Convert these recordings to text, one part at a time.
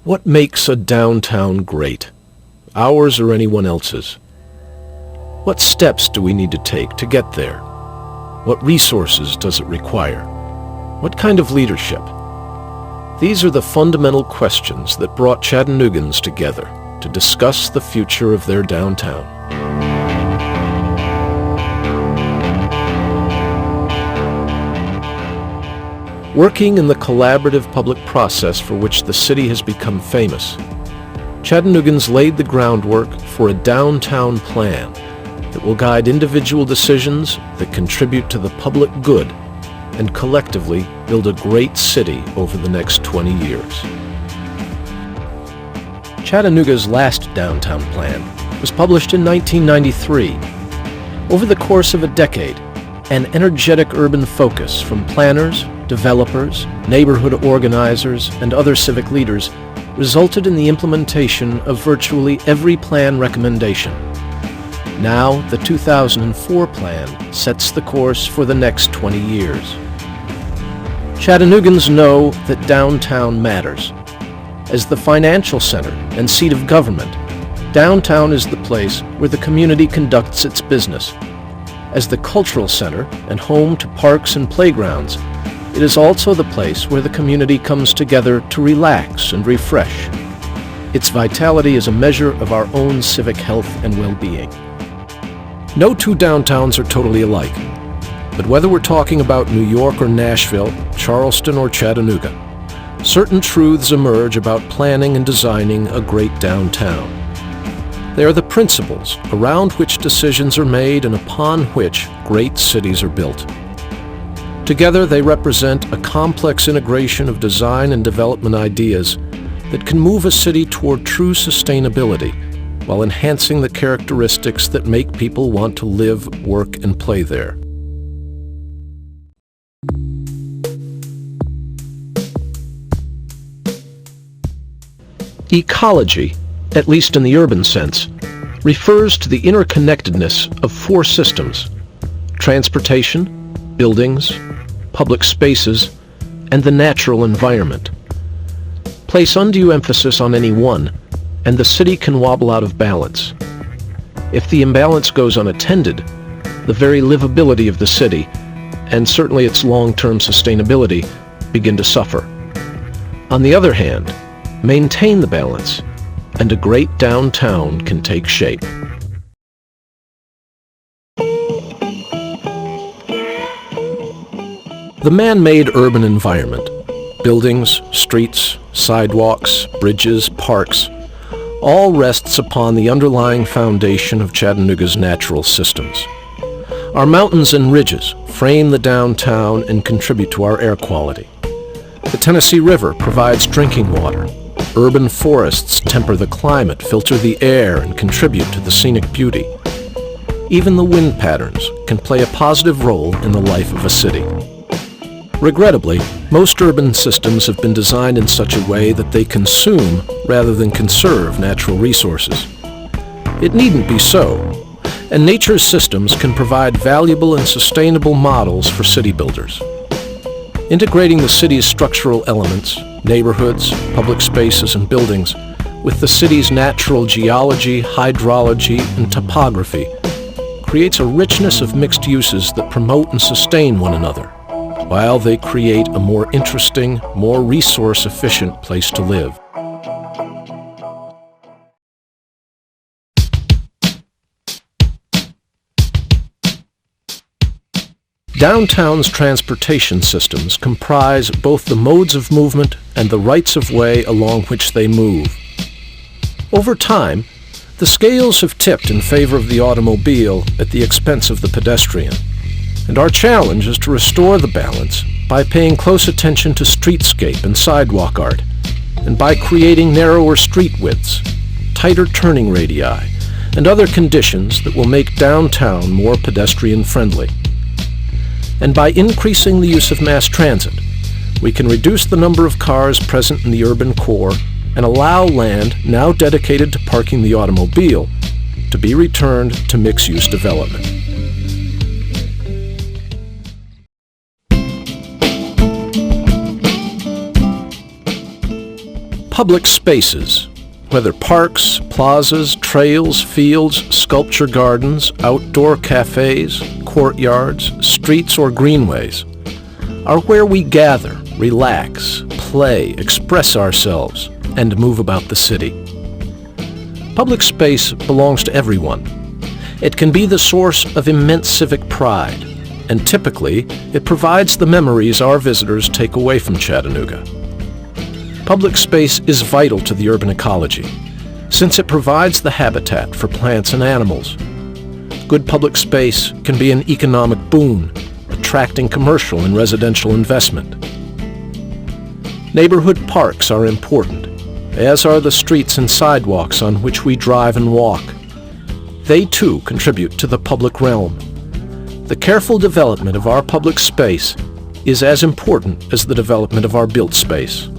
What makes a downtown great? Ours or anyone else's? What steps do we need to take to get there? What resources does it require? What kind of leadership? These are the fundamental questions that brought Chattanoogans together to discuss the future of their downtown. Working in the collaborative public process for which the city has become famous, Chattanoogans laid the groundwork for a downtown plan that will guide individual decisions that contribute to the public good and collectively build a great city over the next 20 years. Chattanooga's last downtown plan was published in 1993. Over the course of a decade, an energetic urban focus from planners, developers, neighborhood organizers, and other civic leaders resulted in the implementation of virtually every plan recommendation. Now, the 2004 plan sets the course for the next 20 years. Chattanoogans know that downtown matters. As the financial center and seat of government, downtown is the place where the community conducts its business. As the cultural center and home to parks and playgrounds, it is also the place where the community comes together to relax and refresh. Its vitality is a measure of our own civic health and well-being. No two downtowns are totally alike, but whether we're talking about New York or Nashville, Charleston or Chattanooga, certain truths emerge about planning and designing a great downtown. They are the principles around which decisions are made and upon which great cities are built. Together, they represent a complex integration of design and development ideas that can move a city toward true sustainability while enhancing the characteristics that make people want to live, work, and play there. Ecology, at least in the urban sense, refers to the interconnectedness of four systems: transportation, buildings, public spaces, and the natural environment. Place undue emphasis on any one, and the city can wobble out of balance. If the imbalance goes unattended, the very livability of the city, and certainly its long-term sustainability, begin to suffer. On the other hand, maintain the balance, and a great downtown can take shape. The man-made urban environment, buildings, streets, sidewalks, bridges, parks, all rests upon the underlying foundation of Chattanooga's natural systems. Our mountains and ridges frame the downtown and contribute to our air quality. The Tennessee River provides drinking water. Urban forests temper the climate, filter the air, and contribute to the scenic beauty. Even the wind patterns can play a positive role in the life of a city. Regrettably, most urban systems have been designed in such a way that they consume rather than conserve natural resources. It needn't be so, and nature's systems can provide valuable and sustainable models for city builders. Integrating the city's structural elements, neighborhoods, public spaces, and buildings with the city's natural geology, hydrology, and topography creates a richness of mixed uses that promote and sustain one another, while they create a more interesting, more resource-efficient place to live. Downtown's transportation systems comprise both the modes of movement and the rights of way along which they move. Over time, the scales have tipped in favor of the automobile at the expense of the pedestrian, and our challenge is to restore the balance by paying close attention to streetscape and sidewalk art, and by creating narrower street widths, tighter turning radii, and other conditions that will make downtown more pedestrian-friendly. And by increasing the use of mass transit, we can reduce the number of cars present in the urban core and allow land now dedicated to parking the automobile to be returned to mixed-use development. Public spaces, whether parks, plazas, trails, fields, sculpture gardens, outdoor cafes, courtyards, streets, or greenways, are where we gather, relax, play, express ourselves, and move about the city. Public space belongs to everyone. It can be the source of immense civic pride, and typically it provides the memories our visitors take away from Chattanooga. Public space is vital to the urban ecology, since it provides the habitat for plants and animals. Good public space can be an economic boon, attracting commercial and residential investment. Neighborhood parks are important, as are the streets and sidewalks on which we drive and walk. They too contribute to the public realm. The careful development of our public space is as important as the development of our built space.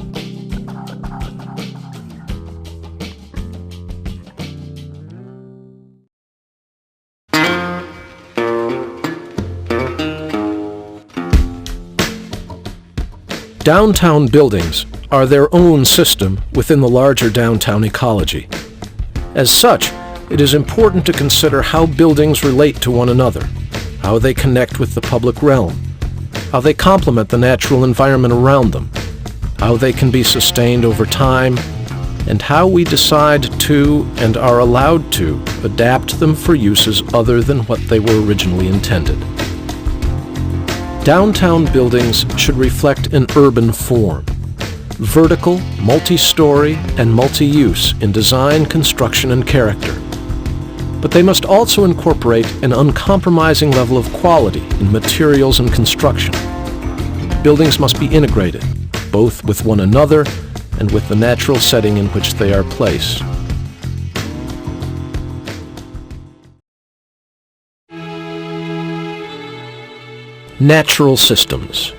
Downtown buildings are their own system within the larger downtown ecology. As such, it is important to consider how buildings relate to one another, how they connect with the public realm, how they complement the natural environment around them, how they can be sustained over time, and how we decide to and are allowed to adapt them for uses other than what they were originally intended. Downtown buildings should reflect an urban form, vertical, multi-story, and multi-use in design, construction, and character. But they must also incorporate an uncompromising level of quality in materials and construction. Buildings must be integrated, both with one another and with the natural setting in which they are placed. Natural systems,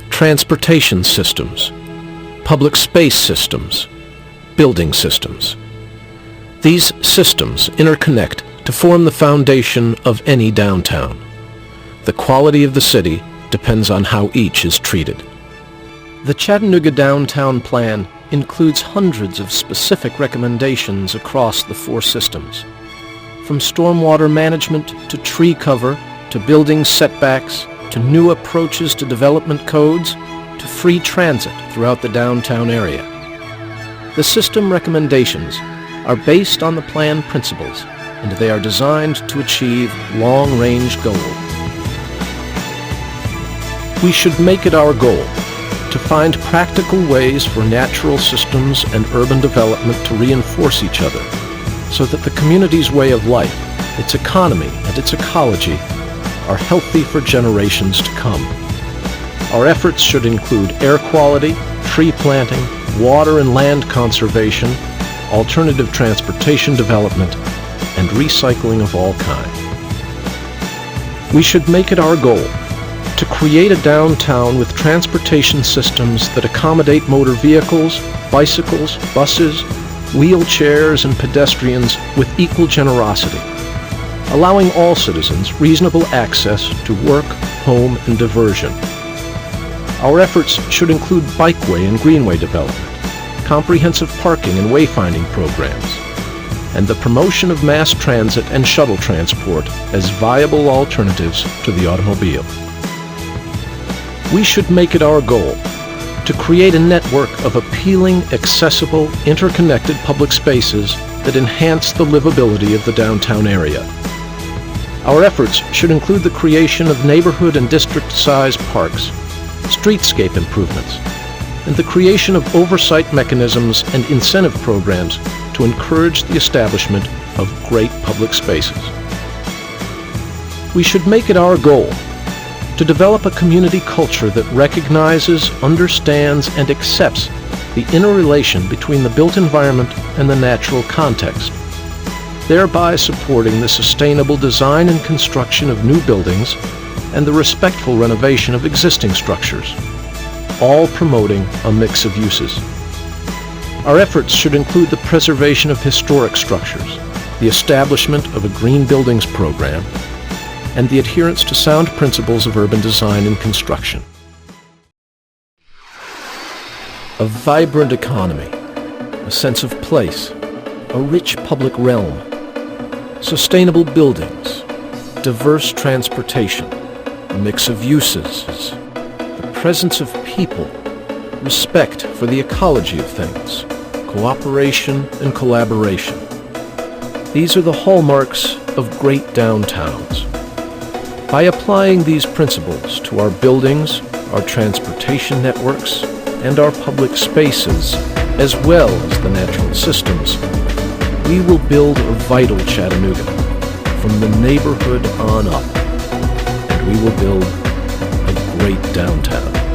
transportation systems, public space systems, building systems. These systems interconnect to form the foundation of any downtown. The quality of the city depends on how each is treated. The Chattanooga Downtown Plan includes hundreds of specific recommendations across the four systems, from stormwater management to tree cover to building setbacks to new approaches to development codes to free transit throughout the downtown area. The system recommendations are based on the plan principles, and they are designed to achieve long-range goals. We should make it our goal to find practical ways for natural systems and urban development to reinforce each other, so that the community's way of life, its economy, and its ecology are healthy for generations to come. Our efforts should include air quality, tree planting, water and land conservation, alternative transportation development, and recycling of all kinds. We should make it our goal to create a downtown with transportation systems that accommodate motor vehicles, bicycles, buses, wheelchairs, and pedestrians with equal generosity, allowing all citizens reasonable access to work, home, and diversion. Our efforts should include bikeway and greenway development, comprehensive parking and wayfinding programs, and the promotion of mass transit and shuttle transport as viable alternatives to the automobile. We should make it our goal to create a network of appealing, accessible, interconnected public spaces that enhance the livability of the downtown area. Our efforts should include the creation of neighborhood and district-sized parks, streetscape improvements, and the creation of oversight mechanisms and incentive programs to encourage the establishment of great public spaces. We should make it our goal to develop a community culture that recognizes, understands, and accepts the interrelation between the built environment and the natural context, thereby supporting the sustainable design and construction of new buildings and the respectful renovation of existing structures, all promoting a mix of uses. Our efforts should include the preservation of historic structures, the establishment of a green buildings program, and the adherence to sound principles of urban design and construction. A vibrant economy, a sense of place, a rich public realm, sustainable buildings, diverse transportation, a mix of uses, the presence of people, respect for the ecology of things, cooperation and collaboration. These are the hallmarks of great downtowns. By applying these principles to our buildings, our transportation networks, and our public spaces, as well as the natural systems, we will build a vital Chattanooga from the neighborhood on up, and we will build a great downtown.